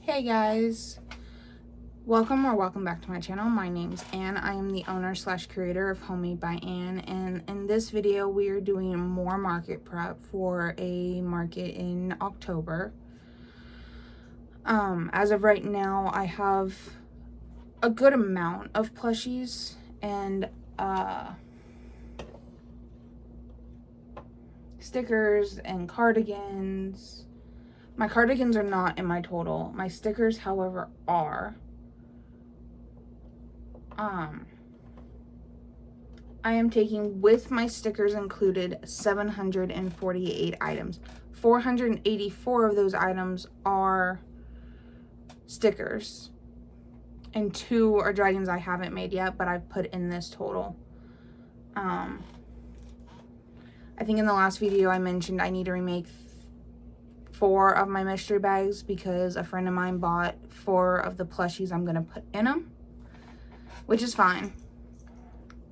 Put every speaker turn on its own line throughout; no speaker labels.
Hey guys, welcome back to my channel. My name's Anne. I am the owner slash creator of Homemade by Anne, and in this video we are doing more market prep for a market in October. As of right now, I have a good amount of plushies and stickers and cardigans. My cardigans are not in my total. My stickers, however, are. I am taking, with my stickers included, 748 items. 484 of those items are stickers, and 2 are dragons I haven't made yet, but I've put in this total. I think in the last video I mentioned I need to remake 4 of my mystery bags because a friend of mine bought 4 of the plushies I'm going to put in them, which is fine.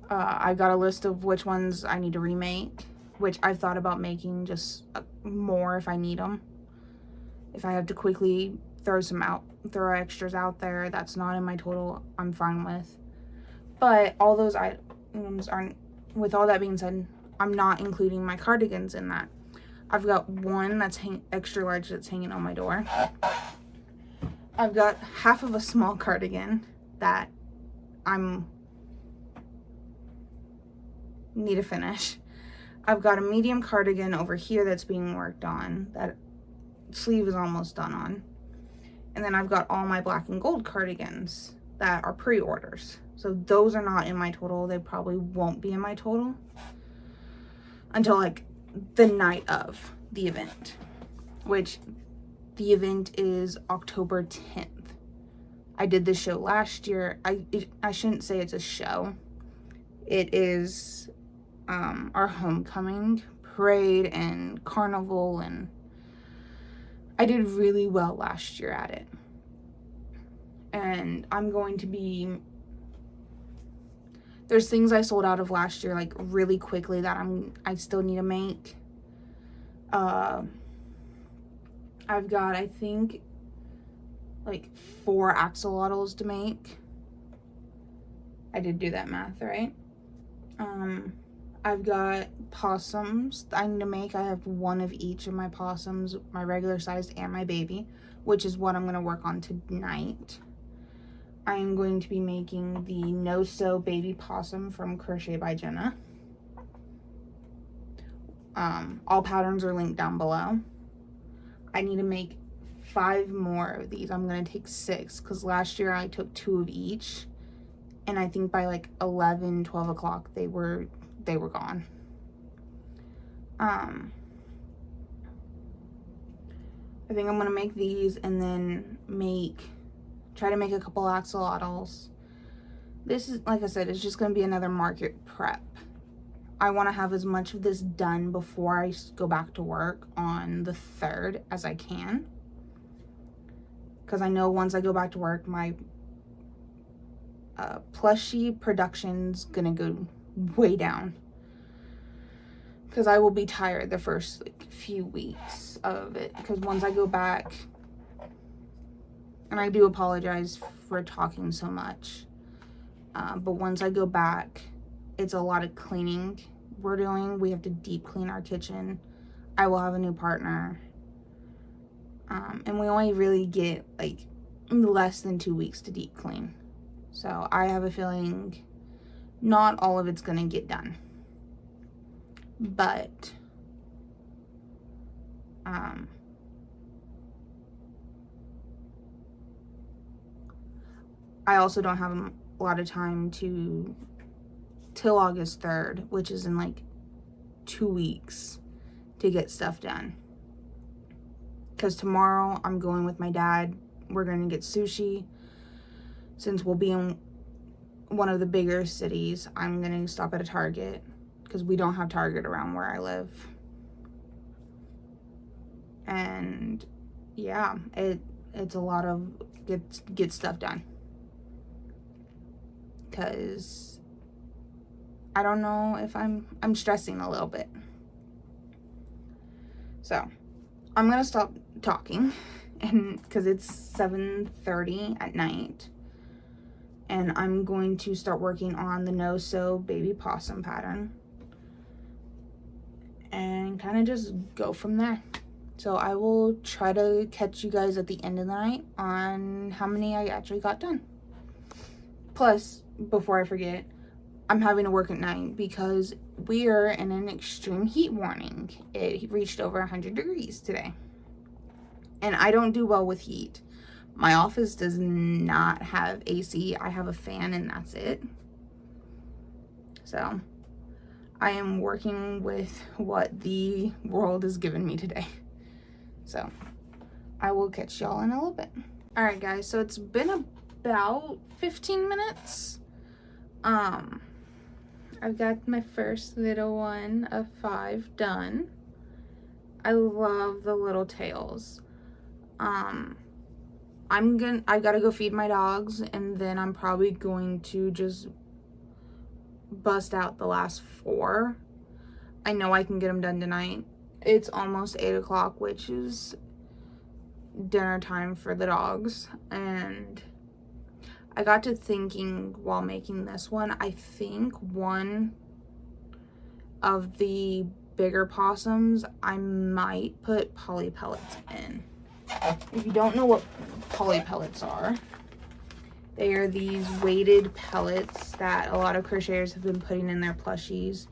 I've got a list of which ones I need to remake, which I've thought about making just more if I need them. If I have to quickly throw extras out there that's not in my total, I'm fine with. But all those items aren't, with all that being said, I'm not including my cardigans in that. I've got one that's extra large that's hanging on my door. I've got half of a small cardigan that need to finish. I've got a medium cardigan over here that's being worked on, that sleeve is almost done on. And then I've got all my black and gold cardigans that are pre-orders. So those are not in my total. They probably won't be in my total until like the night of the event, which the event is October 10th. I did this show last year. I shouldn't say it's a show. It is our homecoming parade and carnival, and I did really well last year at it. And I'm going to be, there's things I sold out of last year like really quickly that I still need to make. I've got, I think, like 4 axolotls to make. I did do that math, right? I've got possums I need to make. I have 1 of each of my possums, my regular sized and my baby, which is what I'm going to work on tonight. I am going to be making the no-sew baby possum from Crochet by Jenna. All patterns are linked down below. I need to make 5 more of these. I'm going to take 6 because last year I took 2 of each, and I think by like 11-12 o'clock they were gone. I think I'm gonna make these and then try to make a couple axolotls. This is, like I said, it's just gonna be another market prep. I want to have as much of this done before I go back to work on the 3rd as I can, because I know once I go back to work my plushie production's gonna go way down, because I will be tired the first like few weeks of it, because once I go back, and I do apologize for talking so much, but once I go back, it's a lot of cleaning we're doing. We have to deep clean our kitchen. I will have a new partner, and we only really get like less than 2 weeks to deep clean, so I have a feeling not all of it's gonna get done. But I also don't have a lot of time till August 3rd, which is in like 2 weeks, to get stuff done. Because tomorrow I'm going with my dad. We're gonna get sushi. Since we'll be in one of the bigger cities, I'm gonna stop at a Target, because we don't have Target around where I live. And yeah, it's a lot of get stuff done, because I don't know if I'm stressing a little bit. So I'm gonna stop talking and because it's 7:30 at night, and I'm going to start working on the no-sew baby possum pattern and kind of just go from there. So I will try to catch you guys at the end of the night on how many I actually got done. Plus, before I forget, I'm having to work at night because we are in an extreme heat warning. It reached over 100 degrees today. And I don't do well with heat. My office does not have AC. I have a fan and that's it. So I am working with what the world has given me today. So I will catch y'all in a little bit. All right, guys, so it's been about 15 minutes. I've got my first little one of 5 done. I love the little tails. I gotta go feed my dogs, and then I'm probably going to just bust out the last 4. I know I can get them done tonight. It's almost 8 o'clock, which is dinner time for the dogs, and I got to thinking while making this one, I think one of the bigger possums I might put poly pellets in. If you don't know what poly pellets are, they are these weighted pellets that a lot of crocheters have been putting in their plushies.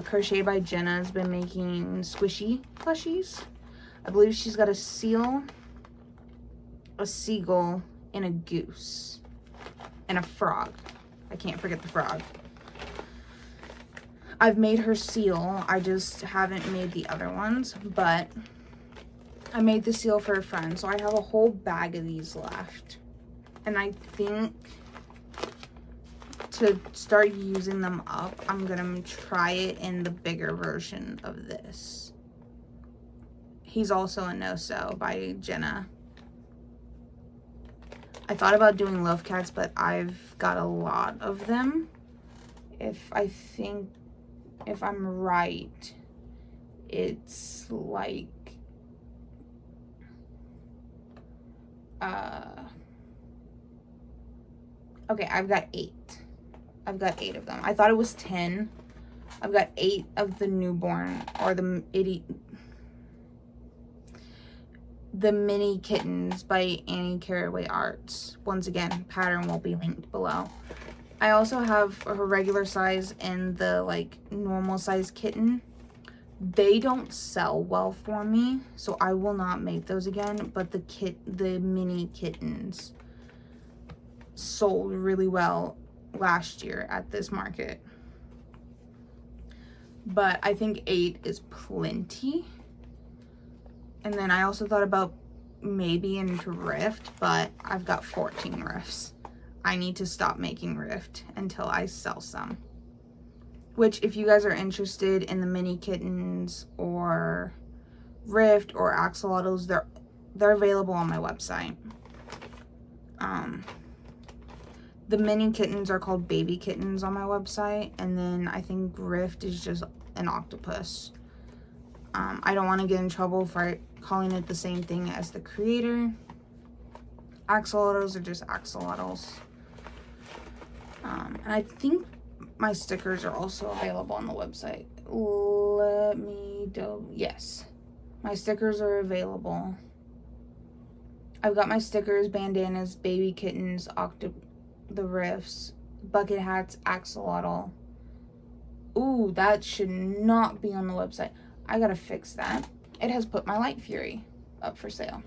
Crochet by Jenna has been making squishy plushies. I believe she's got a seal, a seagull, and a goose, and a frog. I can't forget the frog. I've made her seal. I just haven't made the other ones, but I made the seal for a friend, so I have a whole bag of these left. And I think to start using them up, I'm gonna try it in the bigger version of this. He's also a no-sew by Jenna. I thought about doing love cats, but I've got a lot of them. If I'm right, it's like okay, I've got 8. I've got 8 of them. I thought it was 10. I've got 8 of the newborn, or the mini kittens by Annie Caraway Arts. Once again, pattern will be linked below. I also have a regular size and the like normal size kitten. They don't sell well for me, so I will not make those again, but the mini kittens sold really well last year at this market. But I think 8 is plenty. And then I also thought about maybe into Rift, but I've got 14 Rifts. I need to stop making Rift until I sell some. Which, if you guys are interested in the mini kittens or Rift or axolotls, they're available on my website. The mini kittens are called baby kittens on my website, and then I think Rift is just an octopus. I don't want to get in trouble for calling it the same thing as the creator. Axolotls are just axolotls. And I think my stickers are also available on the website. Yes, my stickers are available. I've got my stickers, bandanas, baby kittens, the Rifts, bucket hats, axolotl. Ooh, that should not be on the website. I gotta fix that. It has put my Light Fury up for sale.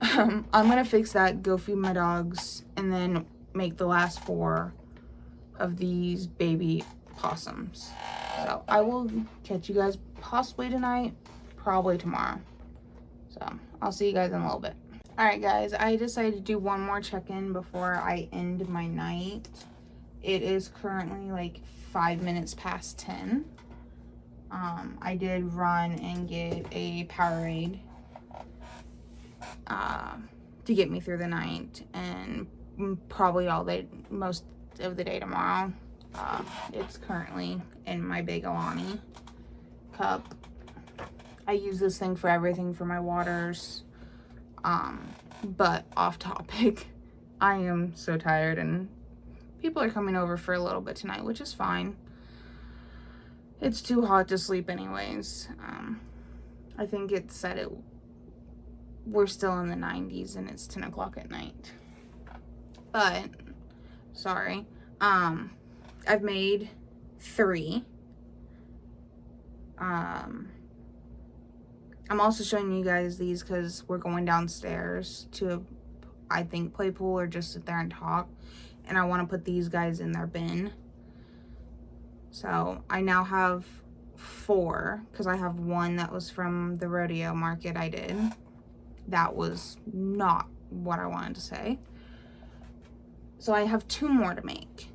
I'm gonna fix that, go feed my dogs, and then make the last 4 of these baby possums. So I will catch you guys possibly tonight, probably tomorrow. So I'll see you guys in a little bit. Alright guys, I decided to do one more check-in before I end my night. It is currently like 5 minutes past 10. I did run and get a Powerade to get me through the night, and probably most of the day tomorrow. It's currently in my big Alani cup. I use this thing for everything for my waters. But off topic, I am so tired and people are coming over for a little bit tonight, which is fine. It's too hot to sleep anyways. I think it said we're still in the 90s and it's 10 o'clock at night. But, sorry. I've made 3. I'm also showing you guys these because we're going downstairs to, I think, play pool or just sit there and talk. And I want to put these guys in their bin. So I now have 4 because I have 1 that was from the rodeo market I did. That was not what I wanted to say. So I have 2 more to make.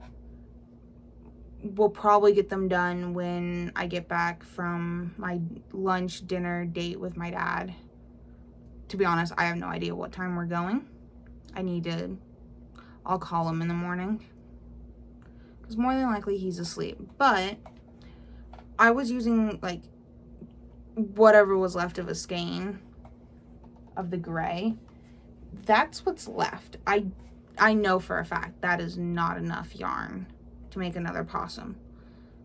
We'll probably get them done when I get back from my lunch dinner date with my dad. To be honest, I have no idea what time we're going. I'll call him in the morning. Because more than likely he's asleep. But I was using like whatever was left of a skein of the gray. That's what's left. I know for a fact that is not enough yarn to make another possum.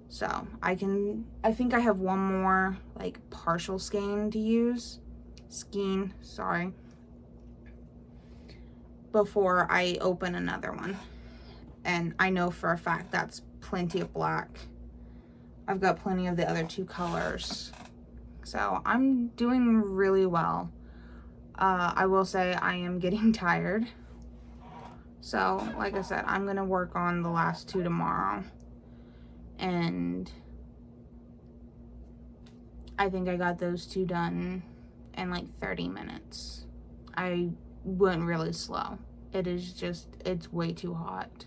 So I think I have one more like partial skein to use. Sorry. Before I open another one. And I know for a fact that's plenty of black. I've got plenty of the other 2 colors. So I'm doing really well. I will say I am getting tired. So, like I said, I'm going to work on the last 2 tomorrow. And I think I got those 2 done in like 30 minutes. I went really slow. It's way too hot.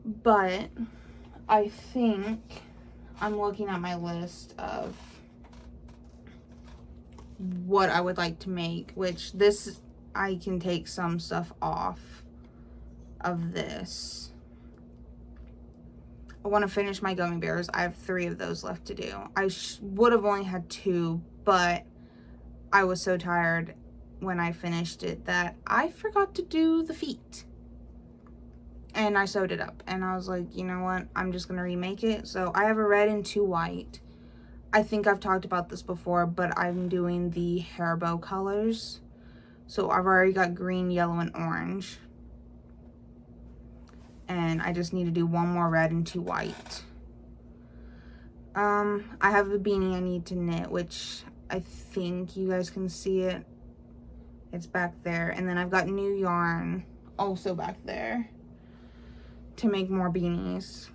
But I think I'm looking at my list of what I would like to make, which this, I can take some stuff off of this. I want to finish my gummy bears. I have 3 of those left to do. I would have only had 2, but I was so tired when I finished it that I forgot to do the feet. And I sewed it up. And I was like, you know what? I'm just going to remake it. So I have a red and 2 white. I think I've talked about this before, but I'm doing the hair bow colors. So I've already got green, yellow, and orange. And I just need to do 1 more red and 2 white. I have the beanie I need to knit, which I think you guys can see it. It's back there. And then I've got new yarn also back there to make more beanies.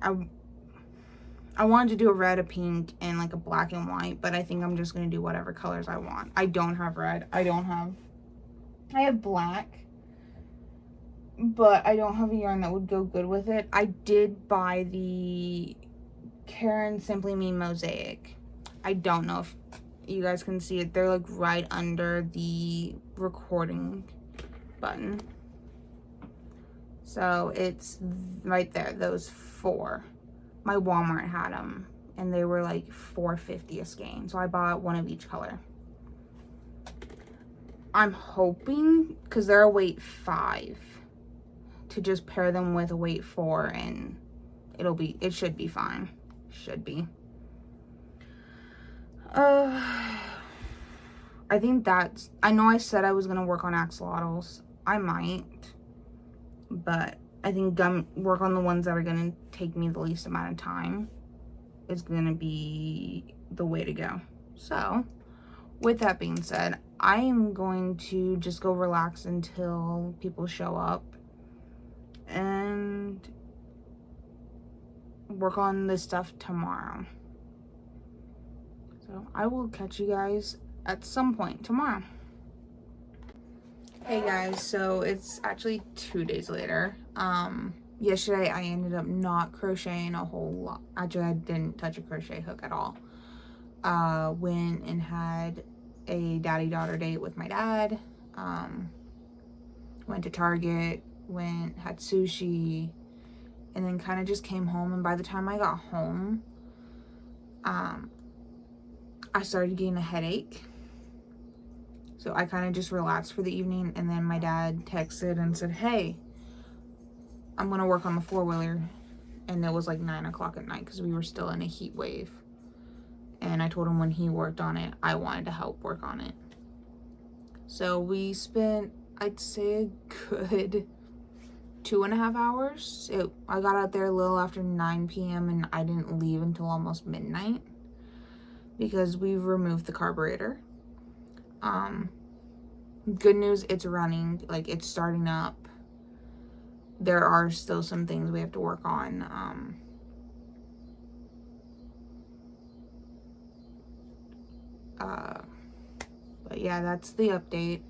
I wanted to do a red, a pink, and like a black and white, but I think I'm just going to do whatever colors I want. I don't have red. I have black, but I don't have a yarn that would go good with it. I did buy the Karen Simply Me Mosaic. I don't know if you guys can see it. They're like right under the recording button. So it's right there, those 4. My Walmart had them, and they were like $4.50 a skein. So I bought 1 of each color. I'm hoping, because they're a weight 5, to just pair them with a weight 4, and it should be fine. Should be. I think I know I said I was going to work on axolotls. I might. But I think work on the ones that are going to take me the least amount of time is going to be the way to go. So, with that being said, I am going to just go relax until people show up and work on this stuff tomorrow. So, I will catch you guys at some point tomorrow. Hey guys, so it's actually 2 days later. Yesterday I ended up not crocheting a whole lot. Actually, I didn't touch a crochet hook at all. Went and had a daddy-daughter date with my dad. Went to Target, had sushi, and then kind of just came home. And by the time I got home, I started getting a headache. So I kind of just relaxed for the evening, and then my dad texted and said, hey, I'm going to work on the four-wheeler. And it was like 9 o'clock at night because we were still in a heat wave. And I told him when he worked on it, I wanted to help work on it. So we spent, I'd say, a good 2.5 hours. I got out there a little after 9 p.m. and I didn't leave until almost midnight because we removed the carburetor. Good news, it's running, like it's starting up. There are still some things we have to work on. But yeah, that's the update.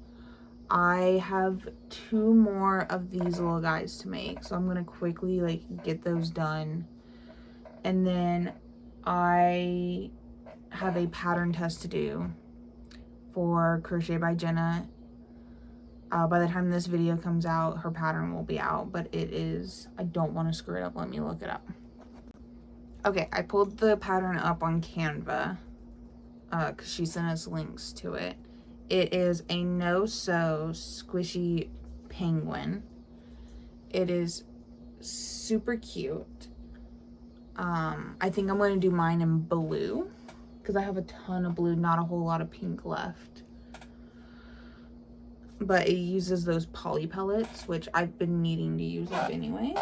I have 2 more of these little guys to make, so I'm gonna quickly like get those done. And then I have a pattern test to do for Crochet by Jenna. By the time this video comes out, her pattern will be out, but it is, I don't want to screw it up. Let me look it up. Okay, I pulled the pattern up on Canva because she sent us links to it. It is a no-sew squishy penguin. It is super cute. I think I'm going to do mine in blue because I have a ton of blue, not a whole lot of pink left. But it uses those poly pellets, which I've been needing to use up anyways.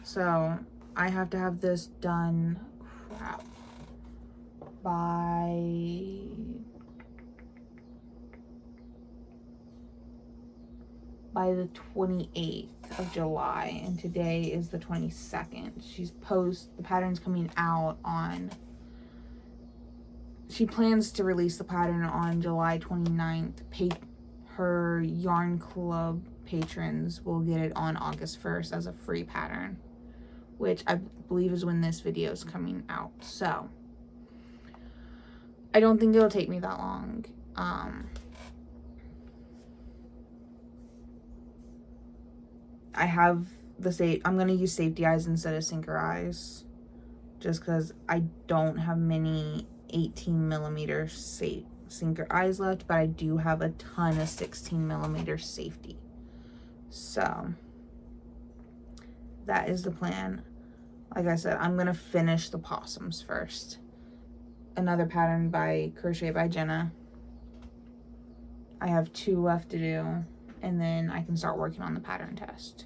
So I have to have this done, crap, by the 28th of July, and today is the 22nd. The pattern's coming out on, she plans to release the pattern on July 29th. Her yarn club patrons will get it on August 1st as a free pattern, which I believe is when this video is coming out. So I don't think it'll take me that long. I have I'm gonna use safety eyes instead of sinker eyes, just because I don't have many 18mm sinker eyes left, but I do have a ton of 16mm safety. So that is the plan. Like I said, I'm gonna finish the possums first. Another pattern by Crochet by Jenna. I have 2 left to do, and then I can start working on the pattern test.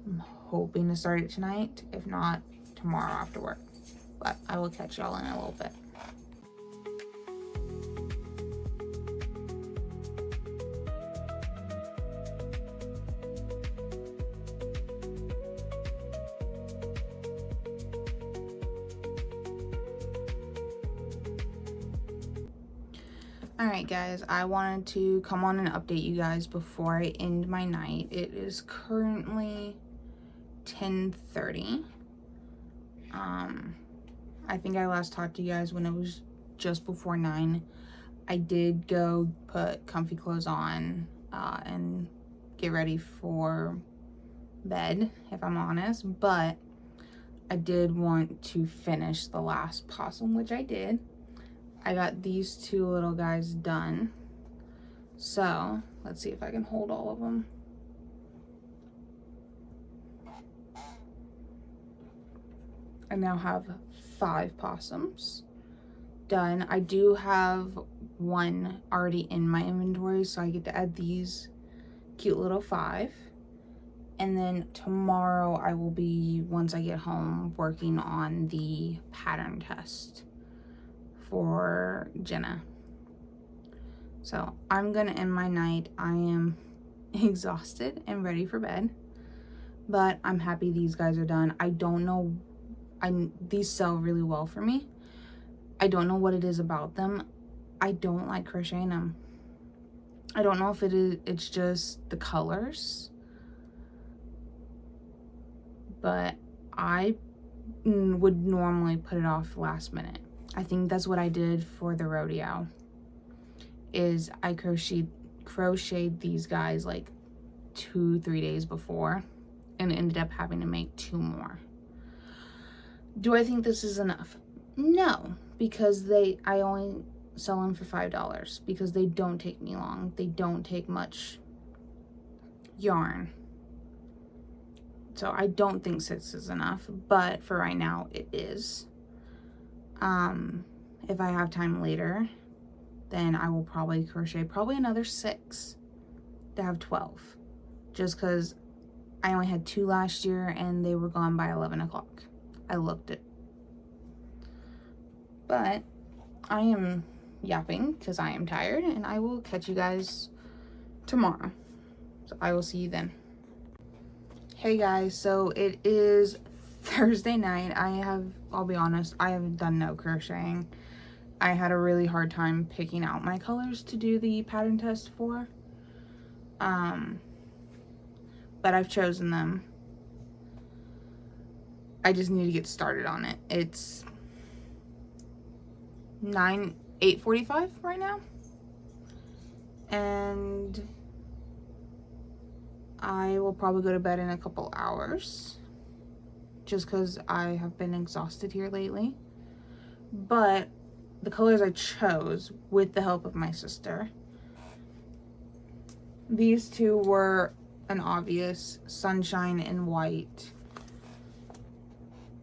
I'm hoping to start it tonight, if not tomorrow after work, but I will catch y'all in a little bit. Alright guys, I wanted to come on and update you guys before I end my night. It is currently 10:30. I think I last talked to you guys when it was just before 9. I did go put comfy clothes on and get ready for bed, if I'm honest, but I did want to finish the last possum, which I did. I got these 2 little guys done. So let's see if I can hold all of them. I now have 5 possums done. I do have 1 already in my inventory, so I get to add these cute little 5. And then tomorrow I will be, once I get home, working on the pattern test for Jenna. So I'm gonna end my night. I am exhausted and ready for bed, but I'm happy these guys are done. I don't know, these sell really well for me. I don't know what it is about them. I don't like crocheting them. I don't know if it's just the colors, but I would normally put it off last minute. I think that's what I did for the rodeo, is I crocheted these guys like 2-3 days before and ended up having to make 2 more. Do I think this is enough? No, because I only sell them for $5 because they don't take me long. They don't take much yarn. So I don't think 6 is enough, but for right now it is. If I have time later, then I will probably crochet probably another 6 to have 12. Just because I only had 2 last year and they were gone by 11 o'clock. I looked it. But I am yapping because I am tired, and I will catch you guys tomorrow. So I will see you then. Hey guys, so it is Thursday night. I'll be honest, I have done no crocheting. I had a really hard time picking out my colors to do the pattern test for. But I've chosen them. I just need to get started on it. It's 8:45 right now. And I will probably go to bed in a couple hours. Just because I have been exhausted here lately. But the colors I chose with the help of my sister, these two were an obvious sunshine and white.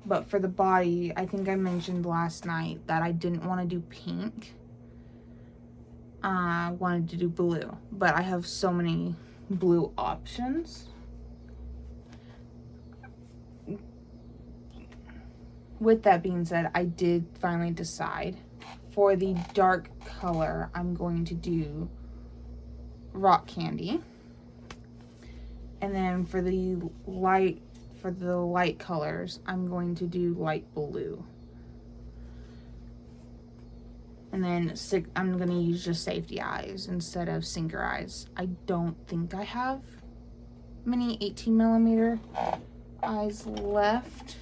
But for the body, I think I mentioned last night that I didn't want to do pink. I wanted to do blue, but I have so many blue options. With that being said, I did finally decide for the dark color, I'm going to do rock candy. And then for the light colors, I'm going to do light blue. And then I'm going to use just safety eyes instead of sinker eyes. I don't think I have many 18mm eyes left.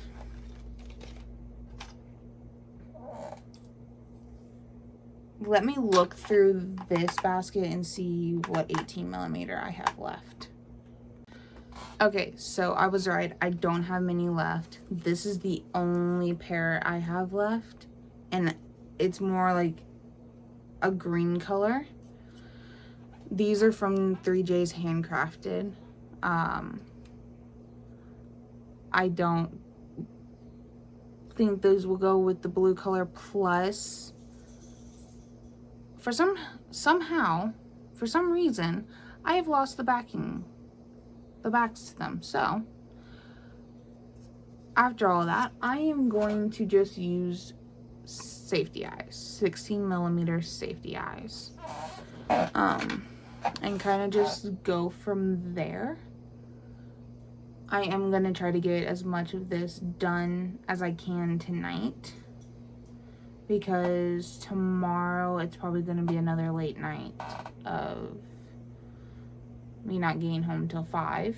Let me look through this basket and see what 18mm I have left. Okay, so I was right. I don't have many left. This is the only pair I have left. And it's more like a green color. These are from 3J's Handcrafted. I don't think those will go with the blue color. Plus, for some reason, I have lost the backs to them. So, after all that, I am going to just use safety eyes, 16mm safety eyes, and kind of just go from there. I am going to try to get as much of this done as I can tonight, because tomorrow it's probably going to be another late night of me not getting home till 5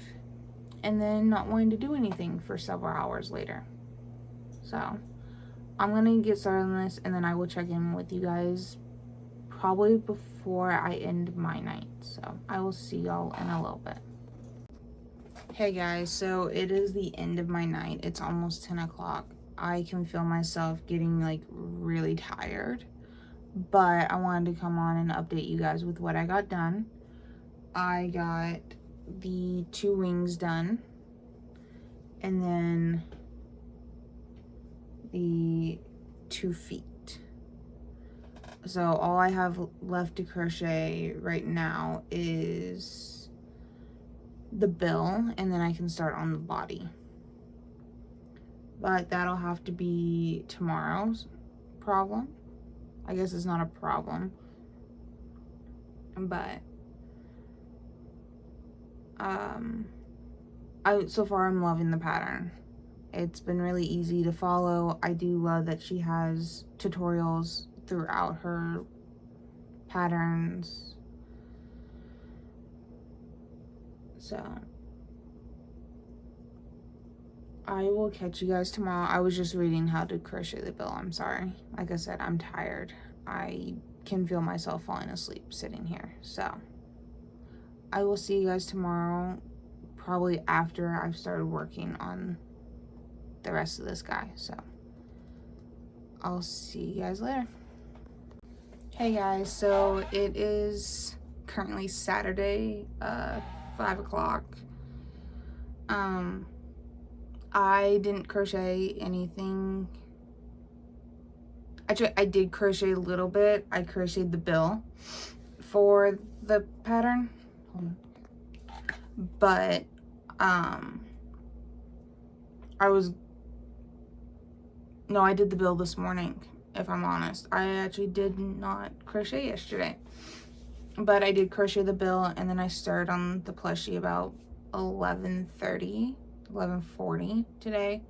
and then not wanting to do anything for several hours later. So I'm going to get started on this, and then I will check in with you guys probably before I end my night. So I will see y'all in a little bit. Hey guys, so it is the end of my night. It's almost 10 o'clock. I can feel myself getting like really tired, but I wanted to come on and update you guys with what I got done. I got the 2 wings done, and then the 2 feet. So all I have left to crochet right now is the bill, and then I can start on the body. But that'll have to be tomorrow's problem. I guess it's not a problem, but so far I'm loving the pattern. It's been really easy to follow. I do love that she has tutorials throughout her patterns. So I will catch you guys tomorrow. I was just reading how to crochet the bill. I'm sorry. Like I said, I'm tired. I can feel myself falling asleep sitting here. So I will see you guys tomorrow, probably after I've started working on the rest of this guy. So I'll see you guys later. Hey guys, so it is currently Saturday, 5 o'clock. I didn't crochet anything. Actually, I did crochet a little bit. I crocheted the bill for the pattern. But, I did the bill this morning, if I'm honest. I actually did not crochet yesterday. But I did crochet the bill, and then I started on the plushie about 11:30, 11:40 today.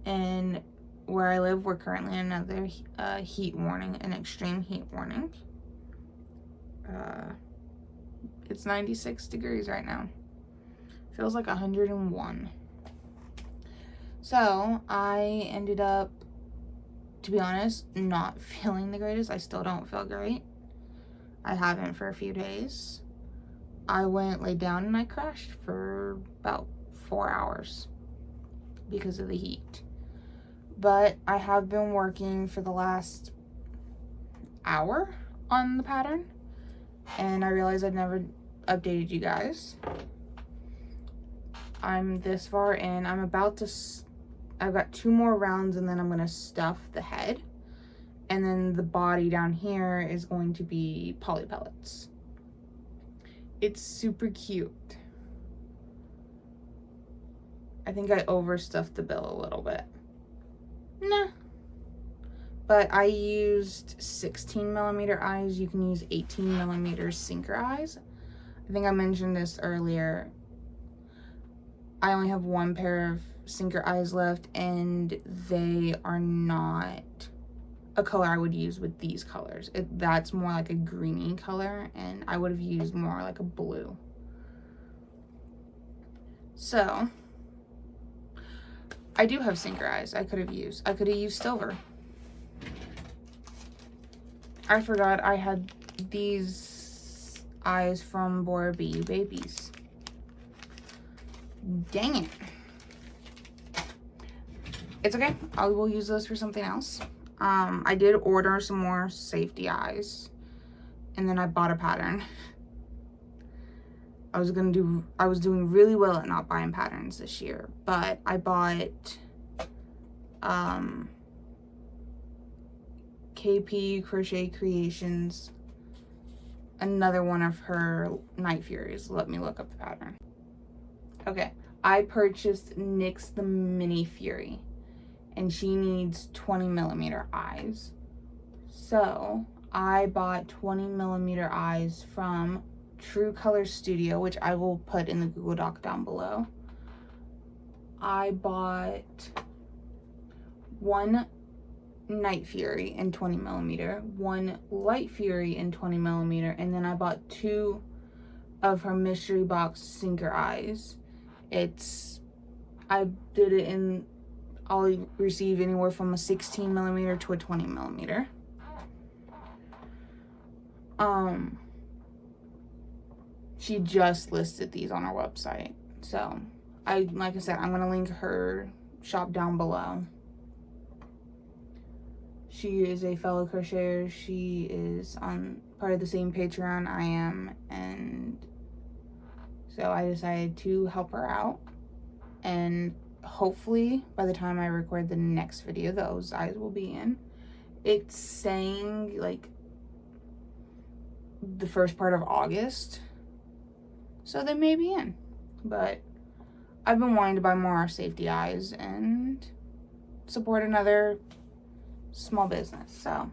And where I live, we're currently in another heat warning, an extreme heat warning. It's 96 degrees right now. Feels like 101. So I ended up, to be honest, not feeling the greatest. I still don't feel great. I haven't for a few days. I laid down and I crashed for about 4 hours because of the heat. But I have been working for the last hour on the pattern, and I realized I'd never updated you guys. I'm this far in. I've got 2 more rounds, and then I'm gonna stuff the head, and then the body down here is going to be poly pellets. It's super cute. I think I overstuffed the bill a little bit. Nah. But I used 16mm eyes. You can use 18mm sinker eyes. I think I mentioned this earlier. I only have 1 pair of sinker eyes left, and they are not a color I would use with these colors. That's more like a greeny color, and I would have used more like a blue. So I do have sinker eyes I could have used. I could have used silver. I forgot I had these eyes from Bora BU Babies. Dang it. It's okay. I will use those for something else. I did order some more safety eyes, and then I bought a pattern. I was doing really well at not buying patterns this year, but I bought KP Crochet Creations, another one of her Night Furies. Let me look up the pattern. Okay, I purchased Nyx the Mini Fury, and she needs 20mm eyes. So I bought 20mm eyes from True Color Studio, which I will put in the Google Doc down below. I bought 1 Night Fury in 20mm, 1 Light Fury in 20mm, and then I bought 2 of her mystery box sinker eyes. I did it in, I'll receive anywhere from a 16mm to a 20mm. She just listed these on her website. So, like I said, I'm going to link her shop down below. She is a fellow crocheter. She is on part of the same Patreon I am, and so I decided to help her out, and hopefully by the time I record the next video, those eyes will be in. It's saying like the first part of August, so they may be in. But I've been wanting to buy more safety eyes and support another small business, so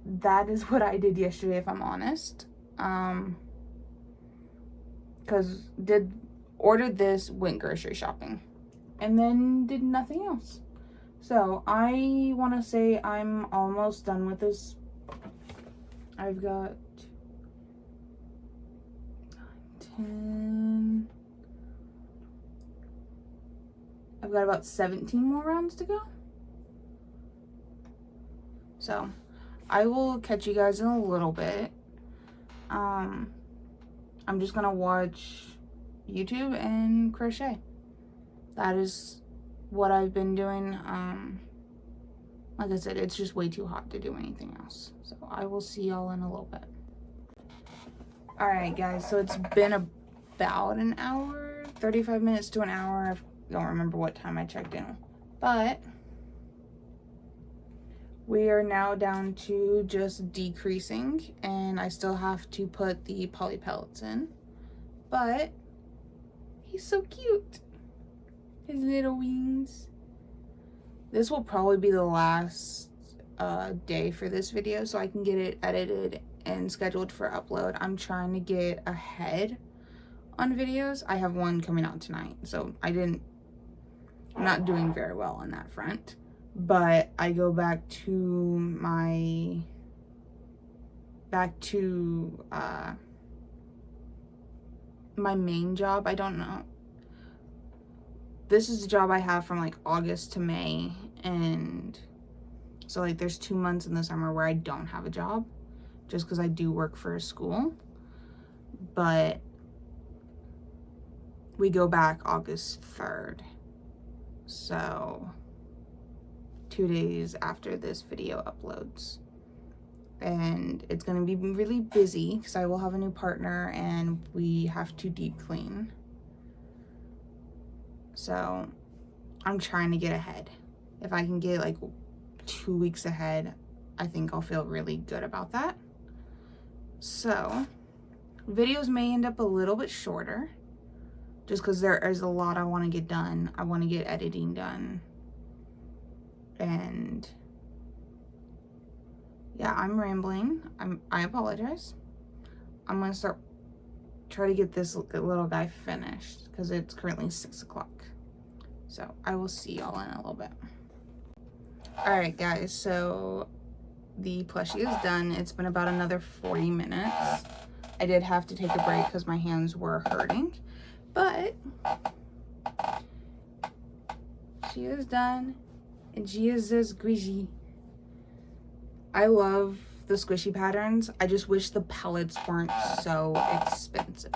that is what I did yesterday, if I'm honest. Because ordered this, went grocery shopping, and then did nothing else. So I want to say I'm almost done with this. I've got 10. I've got about 17 more rounds to go. So I will catch you guys in a little bit. I'm just gonna watch YouTube and crochet. That is what I've been doing. Like I said, it's just way too hot to do anything else. So I will see y'all in a little bit. Alright guys, so it's been about an hour, 35 minutes to an hour. I don't remember what time I checked in. But we are now down to just decreasing, and I still have to put the poly pellets in. But he's so cute. His little wings. This will probably be the last day for this video, so I can get it edited and scheduled for upload. I'm trying to get ahead on videos. I have one coming out tonight, so I'm not doing very well on that front. But I go back to my main job. I don't know. This is the job I have from like August to May, and so like there's 2 months in the summer where I don't have a job just because I do work for a school. But we go back August 3rd, so 2 days after this video uploads, and it's gonna be really busy because I will have a new partner and we have to deep clean. So I'm trying to get ahead. If I can get like 2 weeks ahead, I think I'll feel really good about that. So videos may end up a little bit shorter just because there is a lot I want to get done. I want to get editing done. And yeah, I'm rambling. I apologize. I'm going to try to get this little guy finished because it's currently 6 o'clock. So I will see y'all in a little bit. Alright guys, so the plushie is done. It's been about another 40 minutes. I did have to take a break because my hands were hurting, but she is done and she is this squishy. I love the squishy patterns. I just wish the pellets weren't so expensive.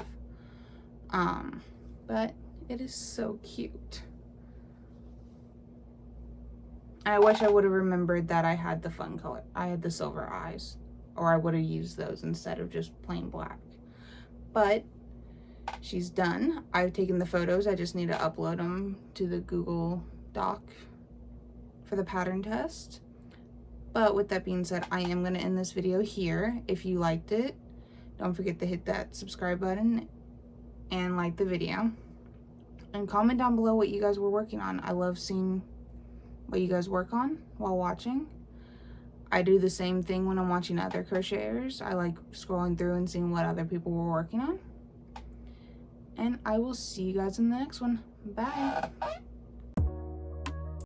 But it is so cute. I wish I would have remembered that I had the fun color. I had the silver eyes, or I would have used those instead of just plain black. But she's done. I've taken the photos. I just need to upload them to the Google Doc for the pattern test. But with that being said, I am going to end this video here. If you liked it, don't forget to hit that subscribe button and like the video. And comment down below what you guys were working on. I love seeing what you guys work on while watching. I do the same thing when I'm watching other crocheters. I like scrolling through and seeing what other people were working on. And I will see you guys in the next one. Bye.